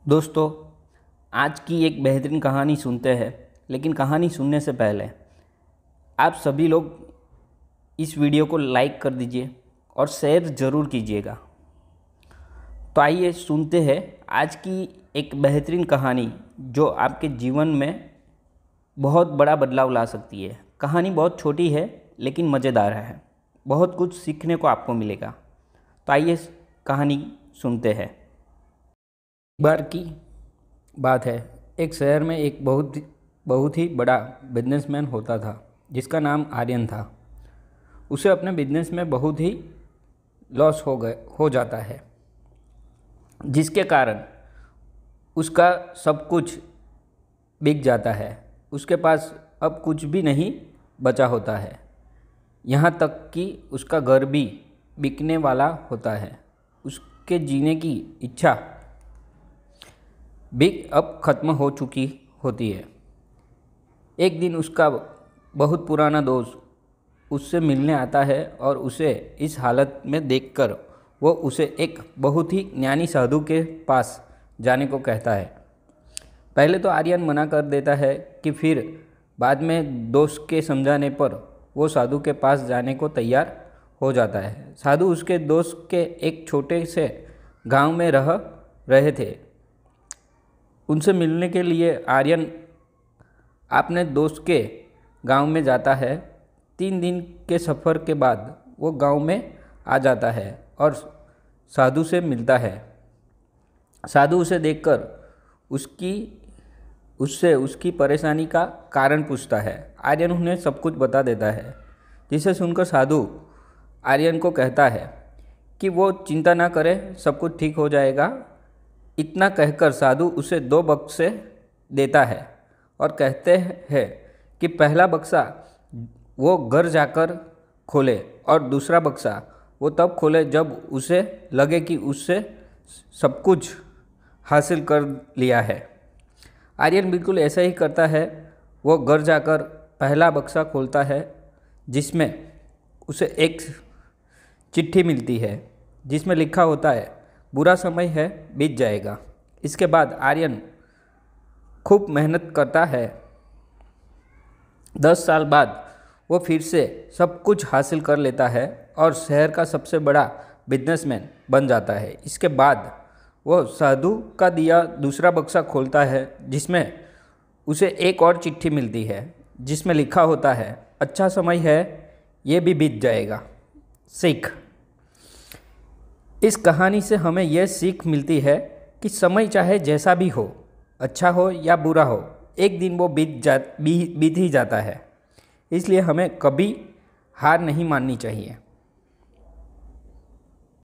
दोस्तों, आज की एक बेहतरीन कहानी सुनते हैं। लेकिन कहानी सुनने से पहले आप सभी लोग इस वीडियो को लाइक कर दीजिए और शेयर ज़रूर कीजिएगा। तो आइए सुनते हैं आज की एक बेहतरीन कहानी जो आपके जीवन में बहुत बड़ा बदलाव ला सकती है। कहानी बहुत छोटी है लेकिन मज़ेदार है। बहुत कुछ सीखने को आपको मिलेगा। तो आइए कहानी सुनते हैं। एक बार की बात है, एक शहर में एक बहुत ही बड़ा बिजनेसमैन होता था जिसका नाम आर्यन था। उसे अपने बिजनेस में बहुत ही लॉस हो जाता है, जिसके कारण उसका सब कुछ बिक जाता है। उसके पास अब कुछ भी नहीं बचा होता है, यहाँ तक कि उसका घर भी बिकने वाला होता है। उसके जीने की इच्छा भी अब ख़त्म हो चुकी होती है। एक दिन उसका बहुत पुराना दोस्त उससे मिलने आता है और उसे इस हालत में देखकर वो उसे एक बहुत ही ज्ञानी साधु के पास जाने को कहता है। पहले तो आर्यन मना कर देता है कि फिर बाद में दोस्त के समझाने पर वो साधु के पास जाने को तैयार हो जाता है। साधु उसके दोस्त के एक छोटे से गांव में रह रहे थे। उनसे मिलने के लिए आर्यन अपने दोस्त के गांव में जाता है। 3 दिन के सफ़र के बाद वो गांव में आ जाता है और साधु से मिलता है। साधु उसे देखकर उससे उसकी परेशानी का कारण पूछता है। आर्यन उन्हें सब कुछ बता देता है, जिसे सुनकर साधु आर्यन को कहता है कि वो चिंता ना करे, सब कुछ ठीक हो जाएगा। इतना कहकर साधु उसे 2 बक्से देता है और कहते हैं कि पहला बक्सा वो घर जाकर खोले और दूसरा बक्सा वो तब खोले जब उसे लगे कि उससे सब कुछ हासिल कर लिया है। आर्यन बिल्कुल ऐसा ही करता है। वो घर जाकर पहला बक्सा खोलता है, जिसमें उसे एक चिट्ठी मिलती है जिसमें लिखा होता है, बुरा समय है, बीत जाएगा। इसके बाद आर्यन खूब मेहनत करता है। 10 साल बाद वो फिर से सब कुछ हासिल कर लेता है और शहर का सबसे बड़ा बिजनेसमैन बन जाता है। इसके बाद वो साधु का दिया दूसरा बक्सा खोलता है, जिसमें उसे एक और चिट्ठी मिलती है जिसमें लिखा होता है, अच्छा समय है, ये भी बीत जाएगा। सीख। इस कहानी से हमें यह सीख मिलती है कि समय चाहे जैसा भी हो, अच्छा हो या बुरा हो, एक दिन वो बीत ही जाता है। इसलिए हमें कभी हार नहीं माननी चाहिए।